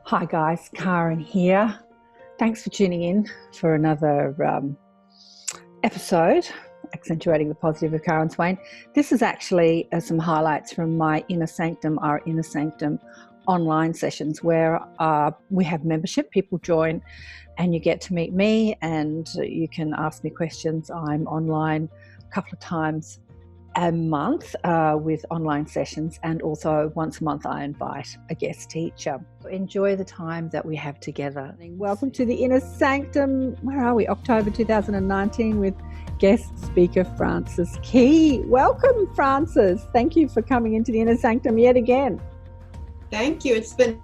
Hi guys, Karen here. Thanks for tuning in for another episode, accentuating the positive of Karen Swain. This is actually some highlights from my Inner Sanctum, our Inner Sanctum online sessions where we have membership. People join and you get to meet me and you can ask me questions. I'm online a couple of times a month with online sessions, and also once a month I invite a guest teacher. Enjoy the time that we have together. Welcome to the Inner Sanctum. Where are we? October 2019 with guest speaker Frances Key. Welcome, Frances. Thank you for coming into the Inner Sanctum yet again. Thank you. It's been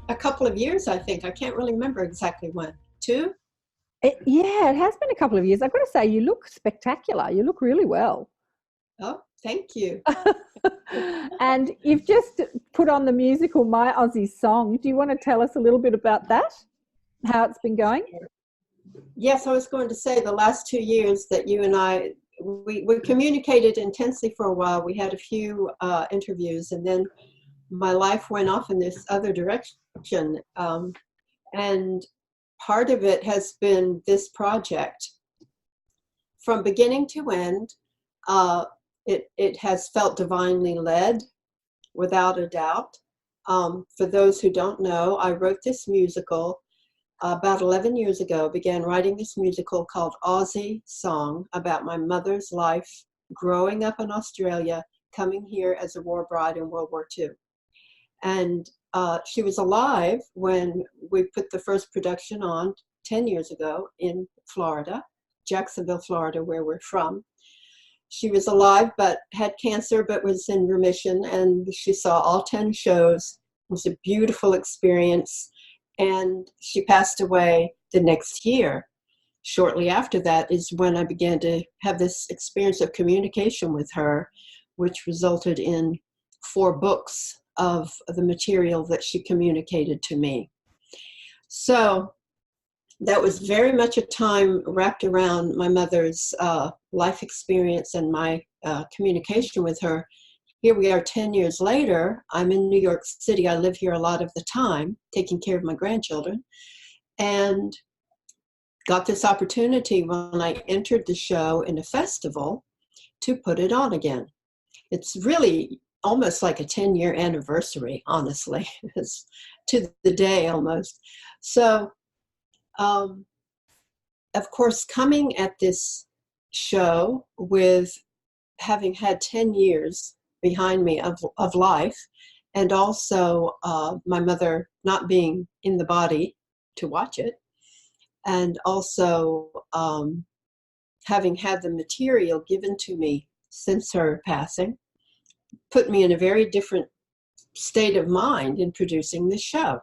a couple of years, I think. I can't really remember exactly when. 2? It has been a couple of years. I've got to say, you look spectacular. You look really well. Oh, thank you. And you've just put on the musical My Aussie Song. Do you want to tell us a little bit about that? How it's been going? Yes, I was going to say the last 2 years that you and I, we communicated intensely for a while. We had a few interviews, and then my life went off in this other direction. And part of it has been this project. From beginning to end, it has felt divinely led, without a doubt. For those who don't know, I wrote this musical about 11 years ago, began writing this musical called Aussie Song about my mother's life growing up in Australia, coming here as a war bride in World War II. And she was alive when we put the first production on 10 years ago in Florida, Jacksonville, Florida, where we're from. She was alive, but had cancer, but was in remission, and she saw all 10 shows. It was a beautiful experience, and she passed away the next year. Shortly after that is when I began to have this experience of communication with her, which resulted in 4 books of the material that she communicated to me. So that was very much a time wrapped around my mother's life experience and my communication with her. Here we are 10 years later. I'm in New York City. I live here a lot of the time, taking care of my grandchildren, and got this opportunity when I entered the show in a festival to put it on again. It's really almost like a 10-year anniversary, honestly. It's to the day almost. So, of course, coming at this show with having had 10 years behind me of life, and also my mother not being in the body to watch it, and also having had the material given to me since her passing, put me in a very different state of mind in producing this show.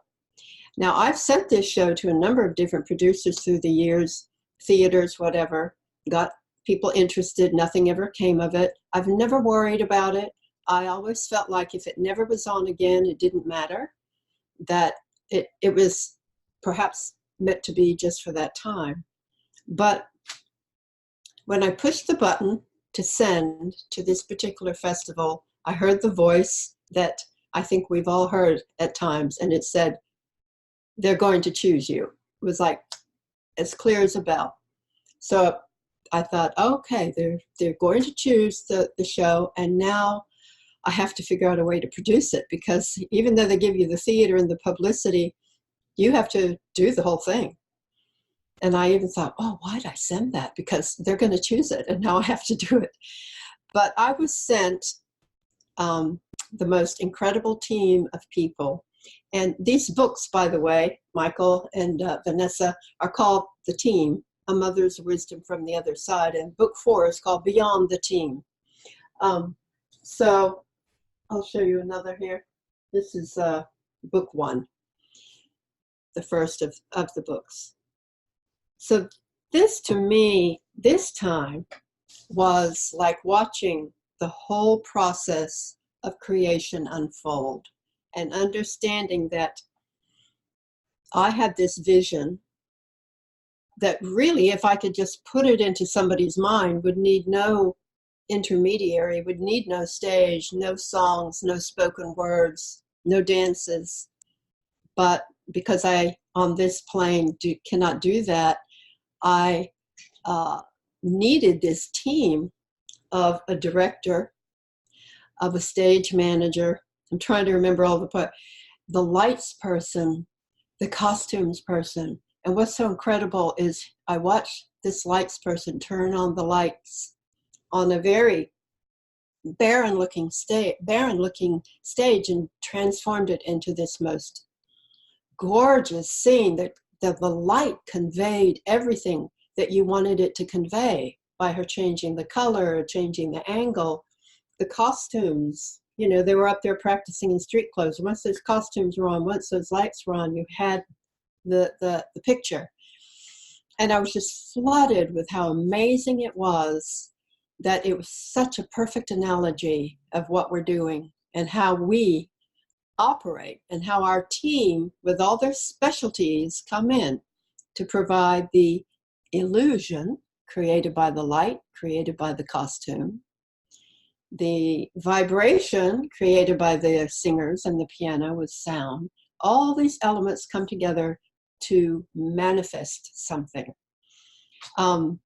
Now, I've sent this show to a number of different producers through the years, theaters, whatever, got people interested. Nothing ever came of it. I've never worried about it. I always felt like if it never was on again, it didn't matter, that it was perhaps meant to be just for that time. But when I pushed the button to send to this particular festival, I heard the voice that I think we've all heard at times, and it said, "They're going to choose you." It was like as clear as a bell. So I thought, okay, they're going to choose the show, and now I have to figure out a way to produce it, because even though they give you the theater and the publicity, you have to do the whole thing. And I even thought, oh, why did I send that? Because they're going to choose it, and now I have to do it. But I was sent the most incredible team of people. And these books, by the way, Michael and Vanessa, are called The Team, A Mother's Wisdom from the Other Side. And book 4 is called Beyond the Team. So I'll show you another here. This is book 1, the first of the books. So this, to me, this time was like watching the whole process of creation unfold, and understanding that I had this vision that really, if I could just put it into somebody's mind, would need no intermediary, would need no stage, no songs, no spoken words, no dances, but because I, on this plane, cannot do that, I needed this team of a director, of a stage manager. I'm trying to remember all the lights person, the costumes person. And what's so incredible is I watched this lights person turn on the lights on a very barren-looking stage and transformed it into this most gorgeous scene that the light conveyed everything that you wanted it to convey by her changing the color, changing the angle, the costumes. You know, they were up there practicing in street clothes. Once those costumes were on, once those lights were on, you had the picture. And I was just flooded with how amazing it was, that it was such a perfect analogy of what we're doing and how we operate and how our team, with all their specialties, come in to provide the illusion created by the light, created by the costume, the vibration created by the singers and the piano with sound. All these elements come together to manifest something.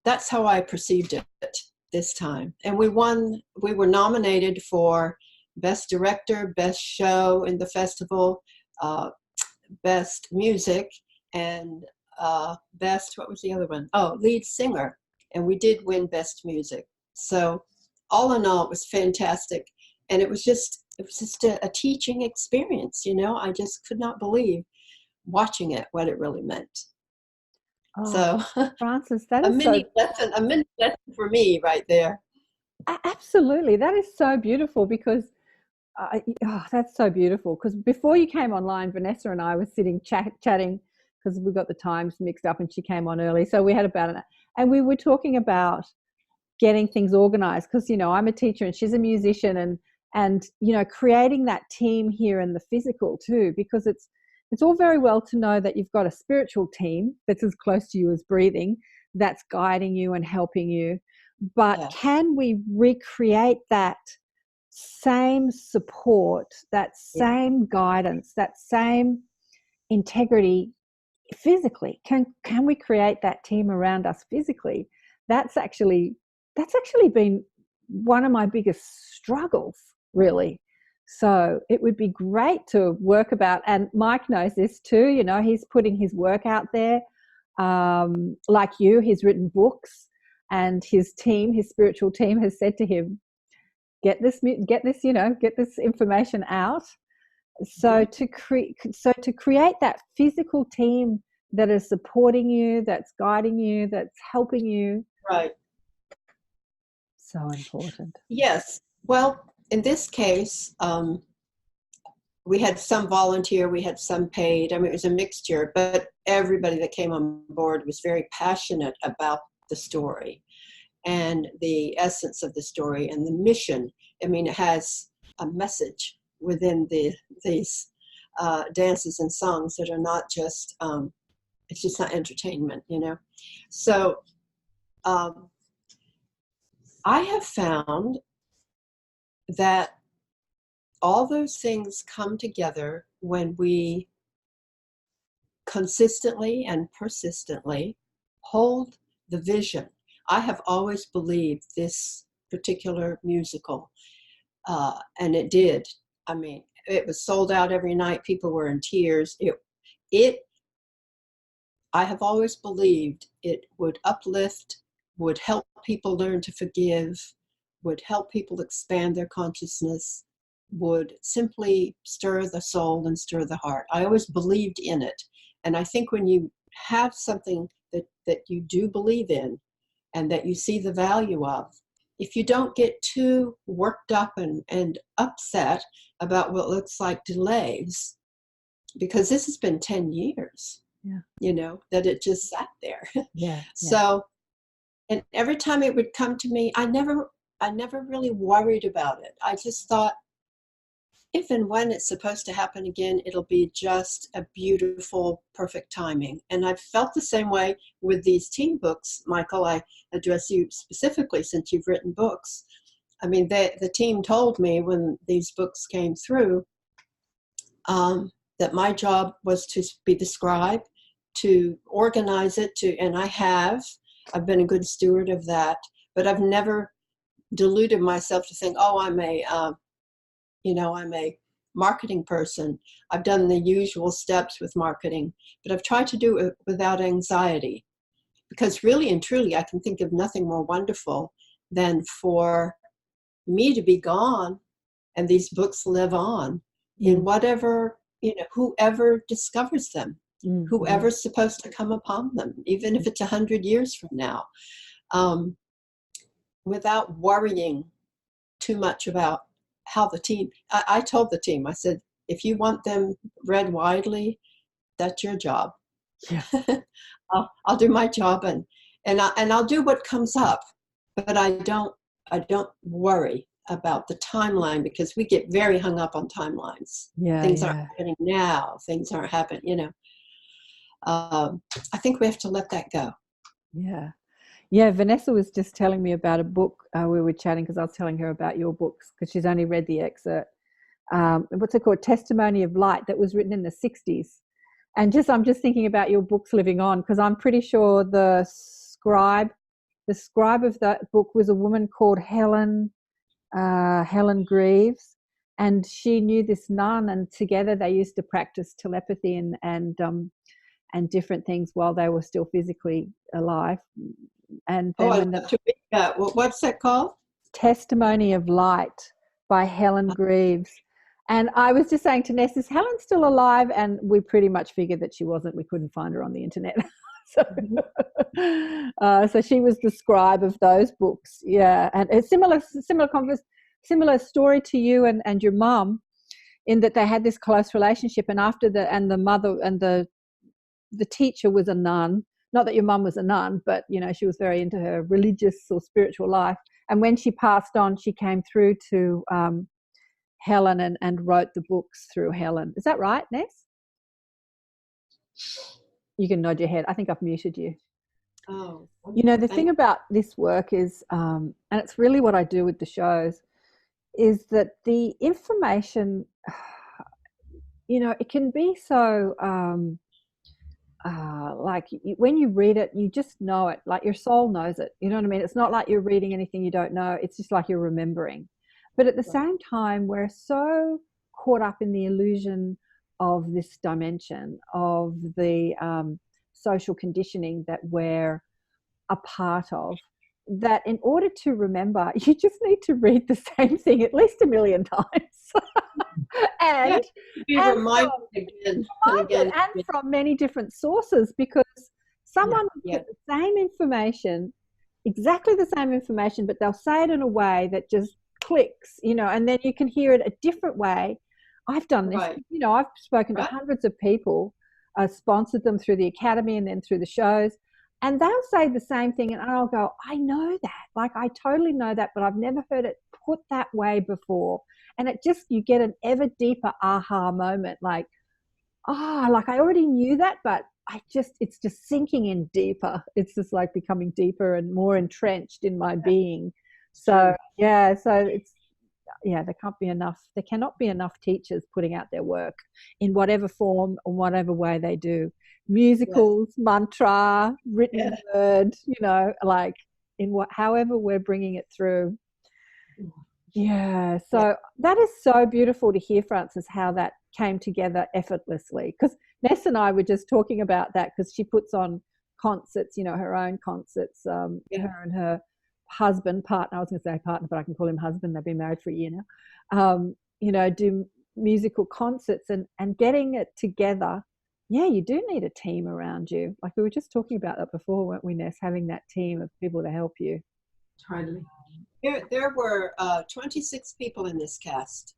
That's how I perceived it this time. And we were nominated for Best Director, Best Show in the festival, Best Music, and Best, what was the other one? Oh, Lead Singer. And we did win Best Music. So all in all, it was fantastic. And it was just a teaching experience, you know. I just could not believe, watching it, what it really meant. Oh, So Frances, that a is mini lesson for me right there. absolutely, that is so beautiful, because that's so beautiful. Because before you came online, Vanessa and I were sitting chatting, because we got the times mixed up and she came on early. So we had about an, and we were talking about getting things organized, because, you know, I'm a teacher and she's a musician, and, you know, creating that team here in the physical too, because it's all very well to know that you've got a spiritual team that's as close to you as breathing, that's guiding you and helping you. But Yes. can we recreate that same support, that same guidance, that same integrity physically? Can we create that team around us physically? That's actually been one of my biggest struggles, really. So it would be great to work about, and Mike knows this too, you know, he's putting his work out there. Like you, he's written books, and his team, his spiritual team, has said to him, get this information out. So to create that physical team that is supporting you, that's guiding you, that's helping you. Right. So important. Yes. Well, in this case, we had some volunteer, we had some paid. I mean, it was a mixture, but everybody that came on board was very passionate about the story and the essence of the story and the mission. I mean, it has a message within these dances and songs that are not just, it's just not entertainment, you know. So I have found that all those things come together when we consistently and persistently hold the vision. I have always believed this particular musical, and it did. I mean, it was sold out every night. People were in tears. I have always believed it would uplift, would help people learn to forgive, would help people expand their consciousness, would simply stir the soul and stir the heart. I always believed in it. And I think when you have something that you do believe in and that you see the value of, if you don't get too worked up and upset about what looks like delays, because this has been 10 years, you know, that it just sat there. So, and every time it would come to me, I never really worried about it. I just thought, if and when it's supposed to happen again, it'll be just a beautiful, perfect timing. And I've felt the same way with these team books. Michael, I address you specifically since you've written books. I mean, the team told me when these books came through, that my job was to be the scribe, to organize it, and I've been a good steward of that, but I've never deluded myself to think, oh, I'm a marketing person. I've done the usual steps with marketing, but I've tried to do it without anxiety, because really and truly, I can think of nothing more wonderful than for me to be gone and these books live on in whatever, whoever discovers them, whoever's supposed to come upon them, even if it's 100 years from now, without worrying too much about how the team, I told the team, I said, if you want them read widely, that's your job. Yeah. I'll do my job and I'll do what comes up, but I don't worry about the timeline, because we get very hung up on timelines. Things aren't happening now. Things aren't happening, I think we have to let that go. Yeah. Yeah, Vanessa was just telling me about a book. We were chatting because I was telling her about your books, because she's only read the excerpt. What's it called? Testimony of Light, that was written in the 60s. And I'm just thinking about your books living on, because I'm pretty sure the scribe of that book was a woman called Helen Greaves, and she knew this nun, and together they used to practice telepathy and different things while they were still physically alive. And then what's that called? Testimony of Light by Helen Greaves. And I was just saying to Ness, is Helen still alive? And we pretty much figured that she wasn't. We couldn't find her on the internet. So she was the scribe of those books. Yeah. And a similar story to you and your mum, in that they had this close relationship, and after the mother and the teacher was a nun. Not that your mum was a nun, but she was very into her religious or spiritual life. And when she passed on, she came through to Helen and wrote the books through Helen. Is that right, Ness? You can nod your head. I think I've muted you. Oh. The thing about this work is, and it's really what I do with the shows, is that the information, it can be so, like when you read it, you just know it, like your soul knows it. You know what I mean? It's not like you're reading anything you don't know. It's just like you're remembering. But at the same time, we're so caught up in the illusion of this dimension, of the social conditioning that we're a part of, that in order to remember, you just need to read the same thing at least 1 million times. and be reminded again and again. And from many different sources, because someone will get the same information, exactly the same information, but they'll say it in a way that just clicks, and then you can hear it a different way. I've done this, I've spoken to hundreds of people, sponsored them through the academy and then through the shows, and they'll say the same thing, and I'll go, I know that, like I totally know that, but I've never heard it put that way before. And you get an ever deeper aha moment, like I already knew that, but it's just sinking in deeper. It's just like becoming deeper and more entrenched in my being. So there cannot be enough teachers putting out their work in whatever form or whatever way they do. Musicals, mantra, written word, like however we're bringing it through. Yeah, so that is so beautiful to hear, Frances, how that came together effortlessly. Because Ness and I were just talking about that, because she puts on concerts, her own concerts, her and her partner, I was going to say partner, but I can call him husband, they've been married for a year now, do musical concerts and getting it together. Yeah, you do need a team around you. Like we were just talking about that before, weren't we, Ness, having that team of people to help you. Totally. There were 26 people in this cast.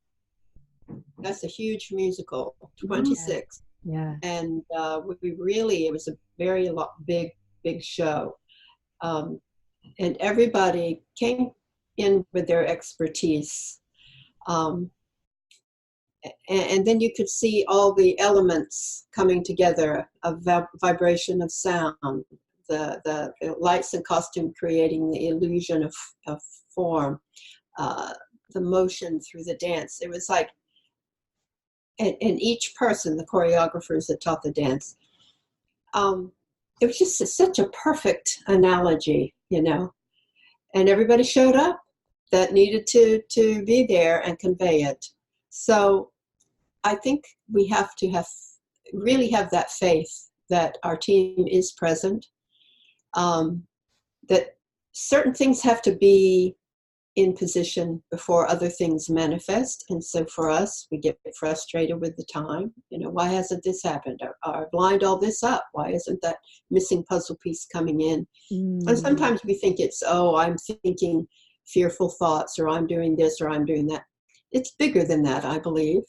That's a huge musical, 26. Yeah. And it was a very big show. And everybody came in with their expertise. And then you could see all the elements coming together of vibration of sound, the lights and costume creating the illusion of form, the motion through the dance. It was like and each person, the choreographers that taught the dance, it was just such a perfect analogy, you know, and everybody showed up that needed to be there and convey it. So I think we have to really have that faith that our team is present, that certain things have to be in position before other things manifest. And so for us, we get frustrated with the time. You know, why hasn't this happened? I've lined all this up. Why isn't that missing puzzle piece coming in? And sometimes we think it's, oh, I'm thinking fearful thoughts, or I'm doing this, or I'm doing that. It's bigger than that, I believe.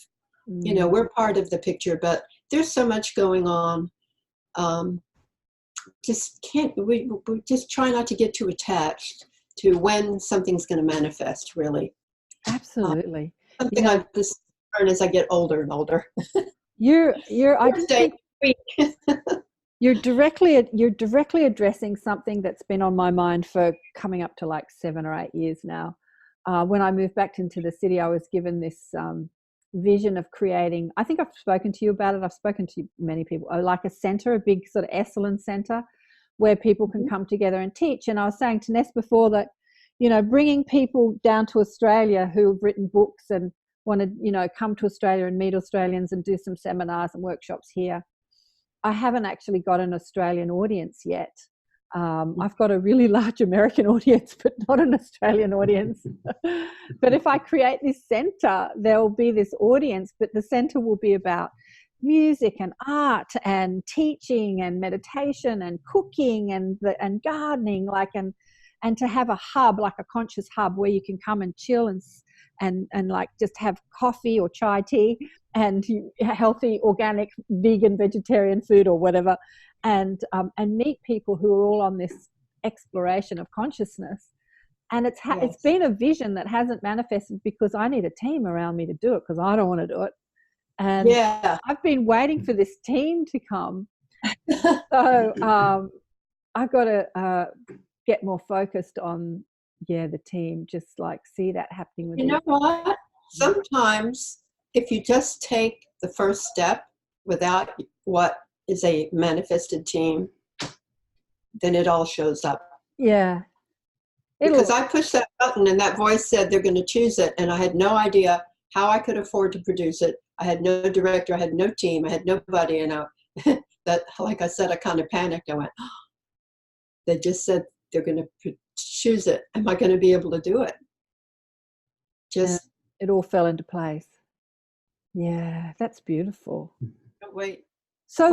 You know, we're part of the picture, but there's so much going on. We just try not to get too attached to when something's going to manifest, really. Absolutely. Something I've just learned as I get older and older. I just think you're directly addressing something that's been on my mind for coming up to like 7 or 8 years now. When I moved back into the city, I was given this vision of creating, I think I've spoken to you about it, I've spoken to many people, like a center, a big sort of Esalen center where people can come together and teach. And I was saying to Ness before that, you know, bringing people down to Australia who have written books and want to, you know, come to Australia and meet Australians and do some seminars and workshops here. I haven't actually got an Australian audience yet. I've got a really large American audience, but not an Australian audience. But if I create this center, there will be this audience, but the center will be about music and art and teaching and meditation and cooking and gardening, like, and to have a hub, like a conscious hub where you can come and chill and like just have coffee or chai tea and healthy, organic, vegan, vegetarian food or whatever, and meet people who are all on this exploration of consciousness. And it's been a vision that hasn't manifested because I need a team around me to do it, because I don't want to do it. And I've been waiting for this team to come. So I've got to get more focused on the team, just like see that happening with you know what, sometimes if you just take the first step without what is a manifested team, then it all shows up. Because I pushed that button and that voice said they're going to choose it, and I had no idea how I could afford to produce it. I had no director, I had no team, I had nobody, and that, like I said, I kind of panicked. I went, oh, they just said they're going to choose it. Am I going to be able to do it? It all fell into place. Yeah, that's beautiful. Wait. So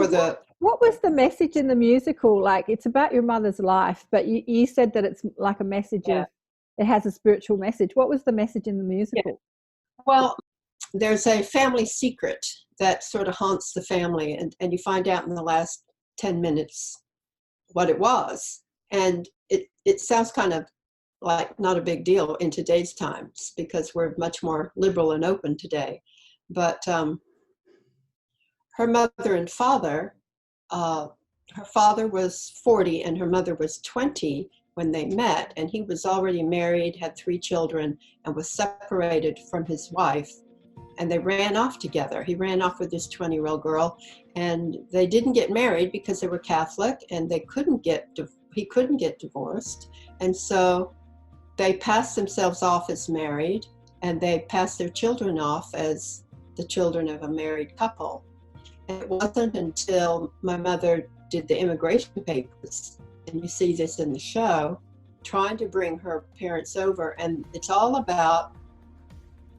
what was the message in the musical? Like, it's about your mother's life, but you said that it's like a message of, it has a spiritual message. What was the message in the musical? Well, there's a family secret that sort of haunts the family, and you find out in the last 10 minutes what it was. And it sounds kind of like not a big deal in today's times because we're much more liberal and open today. But her mother and father, her father was 40 and her mother was 20 when they met, and he was already married, had 3 children, and was separated from his wife. And they ran off together. He ran off with this 20-year-old girl, and they didn't get married because they were Catholic, and he couldn't get divorced. And so they passed themselves off as married, and they passed their children off as the children of a married couple. And it wasn't until my mother did the immigration papers, and you see this in the show, trying to bring her parents over, and it's all about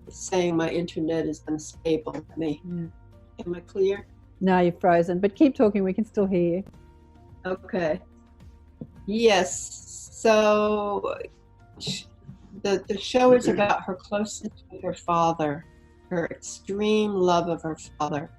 saying my internet is unstable. Am I clear? No, you're frozen, but keep talking, we can still hear you. Okay. Yes, so the show is about her closeness with her father, her extreme love of her father.